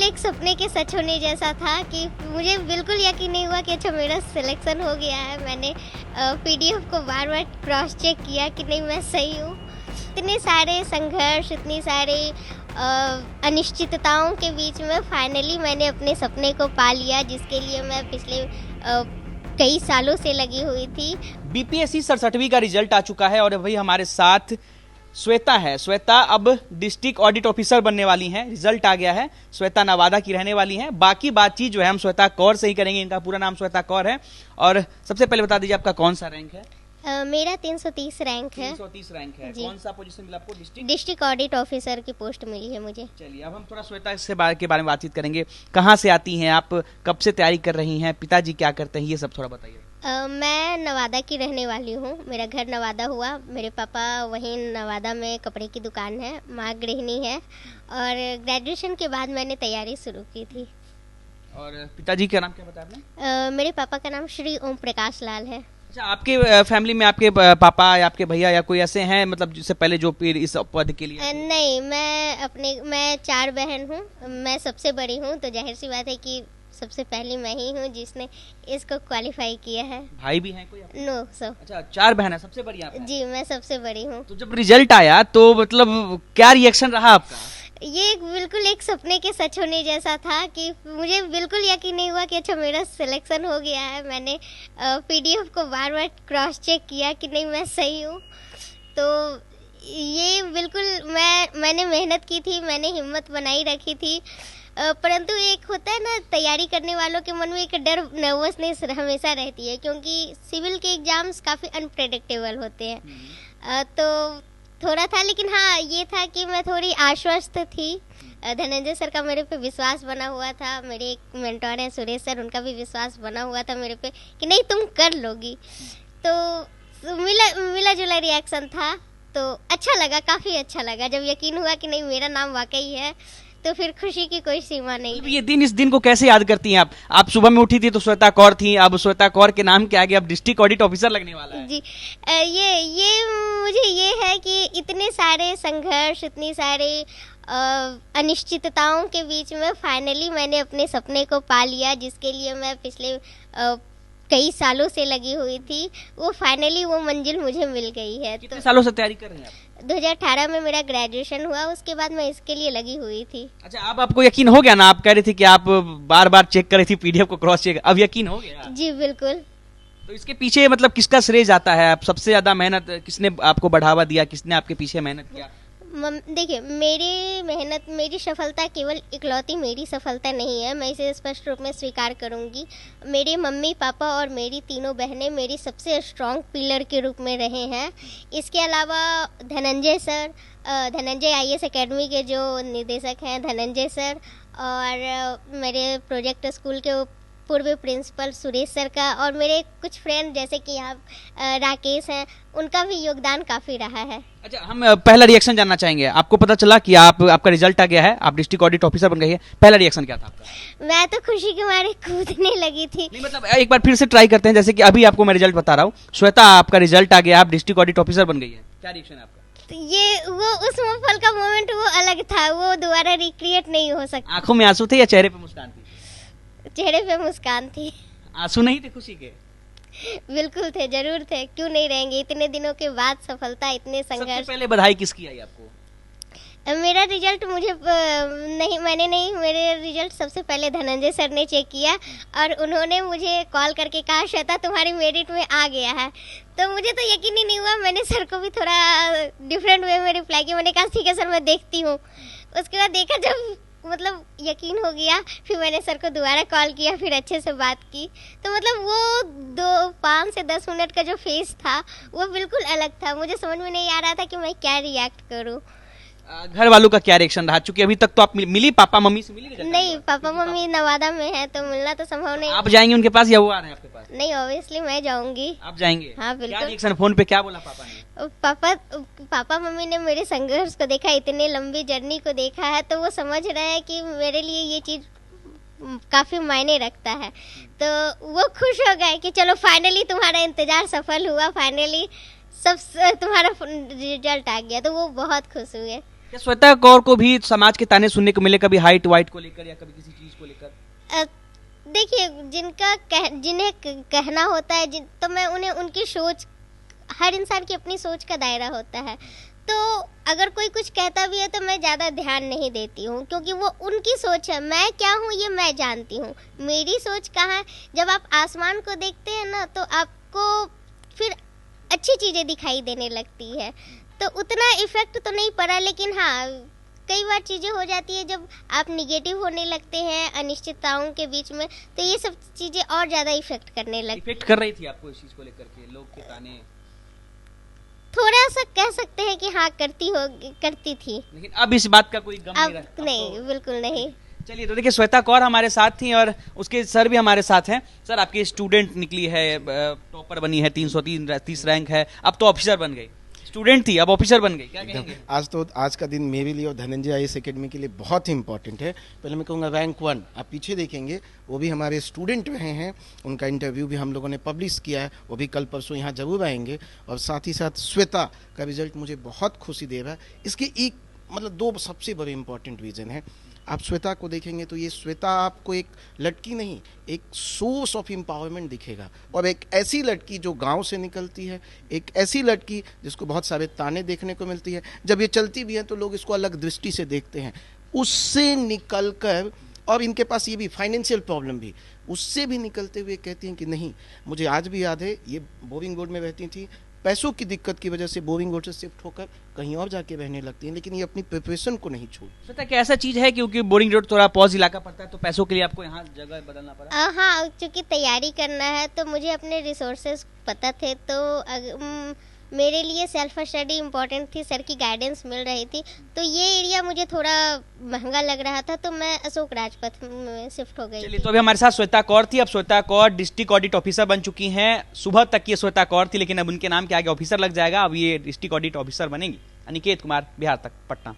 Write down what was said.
एक सपने के सच होने जैसा था कि मुझे बिल्कुल यकीन नहीं हुआ कि अच्छा मेरा सिलेक्शन हो गया है। मैंने पीडीएफ को बार बार क्रॉस चेक किया कि नहीं मैं सही हूँ। इतने सारे संघर्ष, इतनी सारी अनिश्चितताओं के बीच में फाइनली मैंने अपने सपने को पा लिया, जिसके लिए मैं पिछले कई सालों से लगी हुई थी। बीपीएससी 67वीं का रिजल्ट आ चुका है और वही हमारे साथ श्वेता है। श्वेता अब डिस्ट्रिक्ट ऑडिट ऑफिसर बनने वाली हैं। रिजल्ट आ गया है। श्वेता नवादा की रहने वाली हैं। बाकी बातचीत जो है हम श्वेता कौर से ही करेंगे। इनका पूरा नाम श्वेता कौर है। और सबसे पहले बता दीजिए आपका कौन सा रैंक है? मेरा 330 रैंक है। 330 रैंक है। कौन सा पोजीशन मिला आपको? डिस्ट्रिक्ट ऑडिट ऑफिसर की पोस्ट मिली है मुझे। चलिए अब हम थोड़ा श्वेता के बारे में बातचीत करेंगे। कहाँ से आती हैं आप? कब से तैयारी कर रही हैं? पिताजी क्या करते हैं? ये सब थोड़ा बताइए। मैं नवादा की रहने वाली हूँ। मेरा घर नवादा हुआ। मेरे पापा वहीं नवादा में कपड़े की दुकान है, माँ गृहिणी है। और ग्रेजुएशन के बाद मैंने तैयारी शुरू की थी। और पिताजी का नाम क्या बताया आपने? मेरे पापा का नाम श्री ओम प्रकाश लाल है। अच्छा, आपके फैमिली में आपके पापा या आपके भैया या कोई ऐसे हैं मतलब जिससे पहले जो इस पद के लिए? नहीं, मैं 4 बहन हूँ। मैं सबसे बड़ी हूँ, तो जाहिर सी बात है कि सबसे पहली मैं ही हूँ जिसने इसको क्वालिफाई किया है। भाई भी हैं कोई? नो सब। अच्छा, 4 बहन है, सबसे बड़ी आप हैं? जी, मैं सबसे बड़ी हूँ। तो जब रिजल्ट आया तो मतलब क्या रिएक्शन रहा आपका? ये बिल्कुल एक सपने के सच होने जैसा था कि मुझे बिल्कुल यकीन नहीं हुआ कि अच्छा मेरा सिलेक्शन हो गया है। मैंने पीडीएफ को बार बार क्रॉस चेक किया कि नहीं मैं सही हूँ। तो ये बिल्कुल मैंने मेहनत की थी, मैंने हिम्मत बनाई रखी थी। परंतु एक होता है ना, तैयारी करने वालों के मन में एक डर, नर्वसनेस हमेशा रहती है, क्योंकि सिविल के एग्जाम्स काफ़ी अनप्रेडिक्टेबल होते हैं। तो थोड़ा था, लेकिन हाँ ये था कि मैं थोड़ी आश्वस्त थी। धनंजय सर का मेरे पे विश्वास बना हुआ था। मेरे एक मेंटोर हैं सुरेश सर, उनका भी विश्वास बना हुआ था मेरे पे कि नहीं तुम कर लोगी। तो मिला जुला रिएक्शन था। तो अच्छा लगा, काफ़ी अच्छा लगा। जब यकीन हुआ कि नहीं मेरा नाम वाकई है, तो फिर खुशी की कोई सीमा नहीं। इस दिन को कैसे याद करती हैं आप? आप सुबह में उठी थी तो श्वेता कौर थी, अब श्वेता कौर के नाम के आगे अब डिस्ट्रिक्ट ऑडिट ऑफिसर लगने वाला है। जी, ये मुझे ये है कि इतने सारे संघर्ष, इतनी सारी अनिश्चितताओं के बीच में फाइनली मैंने अपने सपने को पा लिया, जिसके लिए मैं पिछले कई सालों से लगी हुई थी। वो फाइनली वो मंजिल मुझे मिल गई है। कितने सालों से तैयारी कर रही हैं आप? 2018 में मेरा ग्रेजुएशन हुआ, उसके बाद मैं इसके लिए लगी हुई थी। अच्छा, अब आपको यकीन हो गया ना? आप कह रही थी कि आप बार बार चेक कर रही थी पीडीएफ को क्रॉस चेक, अब यकीन हो गया? जी बिल्कुल। तो इसके पीछे मतलब किसका श्रेय जाता है? आप सबसे ज्यादा मेहनत किसने आपको बढ़ावा दिया? किसने आपके पीछे मेहनत किया? देखिए, मेरी सफलता केवल इकलौती मेरी सफलता नहीं है। मैं इसे स्पष्ट रूप में स्वीकार करूंगी। मेरे मम्मी पापा और मेरी तीनों बहनें मेरी सबसे स्ट्रॉन्ग पिलर के रूप में रहे हैं। इसके अलावा Dhananjay sir, Dhananjay IAS academy के जो निदेशक हैं धनंजय सर, और मेरे प्रोजेक्ट स्कूल के पूर्व प्रिंसिपल सुरेश सर का, और मेरे कुछ फ्रेंड जैसे कि यहाँ राकेश हैं, उनका भी योगदान काफ़ी रहा है। अच्छा, हम पहला रिएक्शन जानना चाहेंगे। आपको पता चला कि आपका रिजल्ट आ गया है, आप डिस्ट्रिक्ट ऑडिट ऑफिसर बन गई है, पहला रिएक्शन क्या था आपका? मैं तो खुशी के मारे कूदने लगी थी। नहीं मतलब एक बार फिर से ट्राई करते हैं, जैसे कि अभी आपको मैं रिजल्ट बता रहा हूँ। श्वेता, आपका रिजल्ट आ गया, आप डिस्ट्रिक्ट ऑडिट ऑफिसर बन गई है, क्या रिएक्शन है आपका? तो ये वो उस पल का मोमेंट वो अलग था, वो दोबारा रिक्रिएट नहीं हो सकता। आंखों में आंसू थे या चेहरे पे मुस्कान थी? चेहरे पे मुस्कान थी। आंसू नहीं थे खुशी के? बिल्कुल थे, जरूर थे, क्यों नहीं रहेंगे। इतने दिनों के बाद सफलता, इतने संघर्ष। सबसे पहले बधाई किसकी आई आपको? मेरा रिजल्ट मेरे रिजल्ट सबसे पहले धनंजय सर ने चेक किया, और उन्होंने मुझे कॉल करके कहा श्वेता तुम्हारी मेरिट में आ गया है। तो मुझे तो यकीन ही नहीं हुआ। मैंने सर को भी थोड़ा डिफरेंट वे में रिप्लाई किया। मैंने कहा ठीक है सर, मैं देखती हूँ। उसके बाद देखा, जब मतलब यकीन हो गया, फिर मैंने सर को दोबारा कॉल किया, फिर अच्छे से बात की। तो मतलब वो 5 से 10 मिनट का जो फेस था वो बिल्कुल अलग था। मुझे समझ में नहीं आ रहा था कि मैं क्या रिएक्ट करूं। घर वालों का क्या रिएक्शन रहा? चूंकि अभी तक तो आप मिली, पापा मम्मी से मिली? नहीं, पापा मम्मी नवादा में है, तो मिलना तो संभव नहीं। आप जाएंगे उनके पास या वो आ रहे हैं आपके पास? नहीं, ऑब्वियसली मैं जाऊंगी। आप जाएंगे? हाँ बिल्कुल। क्या रिएक्शन, फोन पे क्या बोला पापा ने? पापा मम्मी ने मेरे संघर्ष को देखा, इतने लंबी जर्नी को देखा है, तो वो समझ रहे हैं कि मेरे लिए ये चीज काफी मायने रखता है। तो वो खुश हो गए कि चलो फाइनली तुम्हारा इंतजार सफल हुआ, फाइनली सब तुम्हारा रिजल्ट आ गया। तो वो बहुत खुश हुए। क्या श्वेता कौर को भी समाज के ताने सुनने को मिले, कभी हाइट वाइट को लेकर या कभी किसी चीज को लेकर? देखिए, जिन्हें कहना होता है तो मैं उन्हें उनकी सोच, हर इंसान की अपनी सोच का दायरा होता है, तो अगर कोई कुछ कहता भी है तो मैं ज़्यादा ध्यान नहीं देती हूँ, क्योंकि वो उनकी सोच है। मैं क्या हूँ ये मैं जानती हूँ, मेरी सोच कहाँ है। जब आप आसमान को देखते हैं ना तो आपको फिर अच्छी चीज़ें दिखाई देने लगती है, तो उतना इफेक्ट तो नहीं पड़ा, लेकिन हाँ कई बार चीज़ें हो जाती है जब आप निगेटिव होने लगते हैं अनिश्चितताओं के बीच में, तो ये सब चीज़ें और ज़्यादा इफेक्ट करने लगती। इफेक्ट कर रही थी आपको इस चीज को लेकर के, लोग के ताने? थोड़ा सा कह सकते हैं कि हाँ करती थी, लेकिन अब इस बात का कोई गम नहीं अब रहा? नहीं, बिल्कुल नहीं। चलिए, तो देखिए श्वेता कौर हमारे साथ थी और उसके सर भी हमारे साथ हैं। सर, आपकी स्टूडेंट निकली है, टॉपर बनी है, 330 रैंक है, अब तो ऑफिसर बन गई। स्टूडेंट थी, अब ऑफिसर बन गई, क्या कहेंगे? आज का दिन मेरे लिए और धनंजय आईएएस एकेडमी के लिए बहुत ही इंपॉर्टेंट है। पहले मैं कहूँगा रैंक 1, आप पीछे देखेंगे वो भी हमारे स्टूडेंट रहे हैं, उनका इंटरव्यू भी हम लोगों ने पब्लिश किया है, वो भी कल परसों यहाँ जरूर आएंगे। और साथ ही साथ श्वेता का रिजल्ट मुझे बहुत खुशी दे रहा है। इसके एक मतलब 2 सबसे बड़े इंपॉर्टेंट रीज़न है। आप श्वेता को देखेंगे तो ये श्वेता आपको एक लड़की नहीं, एक सोर्स ऑफ एम्पावरमेंट दिखेगा, और एक ऐसी लड़की जो गांव से निकलती है, एक ऐसी लड़की जिसको बहुत सारे ताने देखने को मिलती है, जब ये चलती भी है तो लोग इसको अलग दृष्टि से देखते हैं, उससे निकल कर, और इनके पास ये भी फाइनेंशियल प्रॉब्लम भी, उससे भी निकलते हुए कहती हैं कि नहीं, मुझे आज भी याद है ये बोरिंग रोड में रहती थी, पैसों की दिक्कत की वजह से बोरिंग रोड से शिफ्ट होकर कहीं और जाके रहने लगती हैं, लेकिन ये अपनी प्रिपरेशन को नहीं छोड़। श्वेता, क्या ऐसा चीज है क्योंकि बोरिंग रोड थोड़ा पॉज इलाका पड़ता है तो पैसों के लिए आपको यहाँ जगह बदलना पड़ा? हाँ, क्योंकि तैयारी करना है तो मुझे अपने रिसोर्सेज पता थे, तो मेरे लिए सेल्फ स्टडी इम्पोर्टेंट थी, सर की गाइडेंस मिल रही थी, तो ये एरिया मुझे थोड़ा महंगा लग रहा था, तो मैं अशोक राजपथ में शिफ्ट हो गई। चलिए, तो अभी हमारे साथ श्वेता कौर थी। अब Shweta Kaur district audit officer बन चुकी हैं। सुबह तक ये श्वेता कौर थी, लेकिन अब उनके नाम के आगे ऑफिसर लग जाएगा, अब ये डिस्ट्रिक्ट ऑडिट ऑफिसर बनेंगी। अनिकेत कुमार, बिहार तक, पटना।